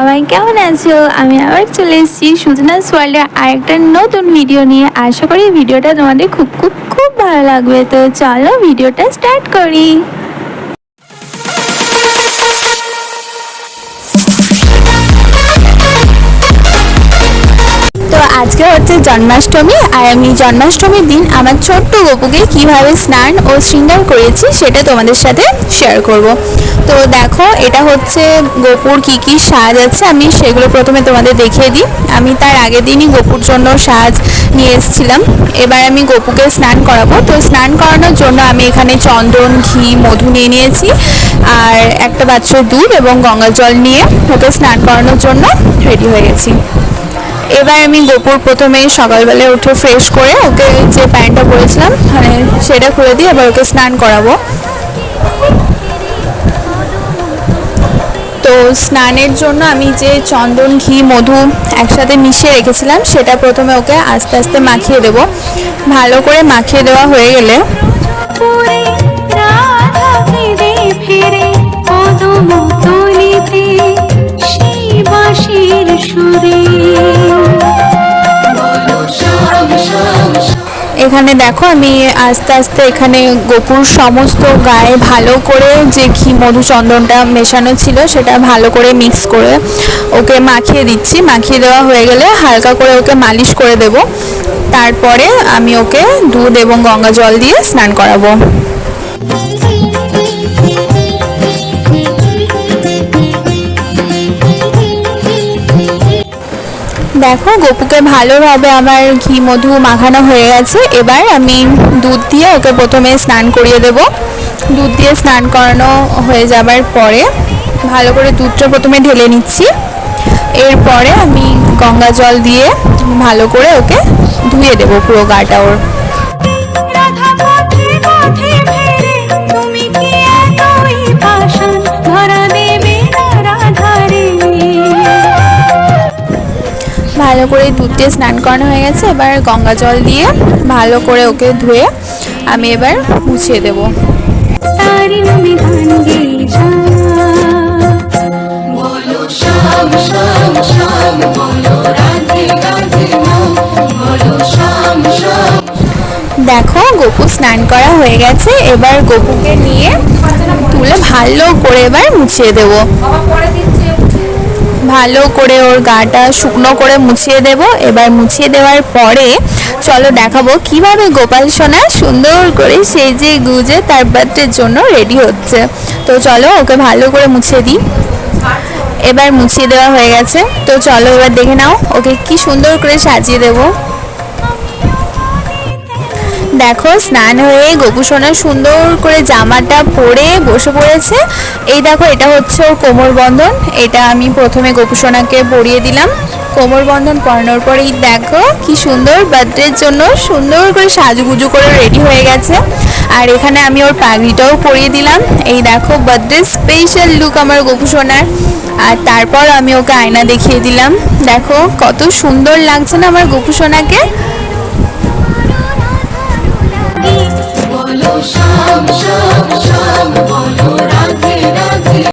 সবাই কেমন আছো? আমি আবার চলে এসেছি সুজনাস ওয়ার্ল্ডের আরেকটা নতুন ভিডিও নিয়ে। আশা করি ভিডিওটা তোমাদের খুব খুব খুব ভালো লাগবে। তো চলো ভিডিওটা স্টার্ট করি। তো আজকে হচ্ছে জন্মাষ্টমী, আর আমি জন্মাষ্টমীর দিন আমার ছোট্ট গপুকে কিভাবে স্নান ও শৃঙ্গার করেছি সেটা তোমাদের সাথে শেয়ার করব। তো দেখো, এটা হচ্ছে গপুর কি কি সাজ আছে, আমি সেগুলো প্রথমে তোমাদের দেখিয়ে দিই। আমি তার আগের দিনই গপুর জন্য সাজ নিয়ে এসেছিলাম। এবার আমি গপুকে স্নান করাবো। তো স্নান করানোর জন্য আমি এখানে চন্দন, ঘি, মধু নিয়ে নিয়েছি, আর একটা পাত্রে দুধ এবং গঙ্গা জল নিয়ে ওকে স্নান করানোর জন্য রেডি হয়ে গেছি। এবার আমি গপুর প্রথমে সকালবেলায় উঠে ফ্রেশ করে ওকে যে প্যান্টটা পরেছিলাম মানে সেটা খুলে দিয়ে এবার ওকে স্নান করাবো। তো স্নানের জন্য আমি যে চন্দন, ঘি, মধু একসাথে মিশিয়ে রেখেছিলাম সেটা প্রথমে ওকে আস্তে আস্তে মাখিয়ে দেব। ভালো করে মাখিয়ে দেওয়া হয়ে গেলে এখানে দেখো আমি আস্তে আস্তে এখানে গপুর সমস্ত গায়ে ভালো করে যে ঘি, মধু, চন্দনটা মেশানো ছিল সেটা ভালো করে মিক্স করে ওকে মাখিয়ে দিচ্ছি। মাখিয়ে দেওয়া হয়ে গেলে হালকা করে ওকে মালিশ করে দেব। তারপরে আমি ওকে দুধ এবং গঙ্গা জল দিয়ে স্নান করাবো। দেখো, গপুকে ভালোভাবে আমার ঘি, মধু মাখানো হয়ে গেছে। এবার আমি দুধ দিয়ে ওকে প্রথমে স্নান করিয়ে দেব। দুধ দিয়ে স্নান করানো হয়ে যাবার পরে ভালো করে দুধটা প্রথমে ঢেলে নিচ্ছি। এরপরে আমি গঙ্গা জল দিয়ে ভালো করে ওকে ধুয়ে দেব পুরো গাটা ওর। ভালো করে দুধ দিয়ে স্নান করানো হয়ে গেছে। এবার গঙ্গা জল দিয়ে ভালো করে ওকে ধুয়ে আমি এবার মুছিয়ে দেব। দেখো, গপু স্নান করা হয়ে গেছে। এবার গপুকে নিয়ে তুলে ভালো করে এবার মুছিয়ে দেব। ভালো করে ওর গাটা শুকনো করে মুছিয়ে দেব। এবার মুছিয়ে দেওয়ার পরে চলো দেখাবো কিভাবে গোপাল সোনা সুন্দর করে সেজে গুজে তার বার্থডের জন্য রেডি হচ্ছে। তো চলো ওকে ভালো করে মুছিয়ে দিই। এবার মুছিয়ে দেওয়া হয়ে গেছে। তো চলো এবার দেখে নাও ওকে কি সুন্দর করে সাজিয়ে দেবো। দেখো, স্নান হয়ে গপু সোনা সুন্দর করে জামাটা পরে বসে পড়েছে। এই দেখো, এটা হচ্ছে ওর কোমর বন্ধন। এটা আমি প্রথমে গপু সোনাকে পরিয়ে দিলাম। কোমর বন্ধন পরানোর পরেই দেখো কি সুন্দর বার্থডের জন্য সুন্দর করে সাজুগুজু করে রেডি হয়ে গেছে। আর এখানে আমি ওর পাগড়িটাও পরিয়ে দিলাম। এই দেখো বার্থডে স্পেশাল লুক আমার গপু সোনার। আর তারপর আমি ওকে আয়না দেখিয়ে দিলাম। দেখো কত সুন্দর লাগছে না আমার গপু সোনাকে। বলো শ্যাম শ্যাম শ্যাম বলো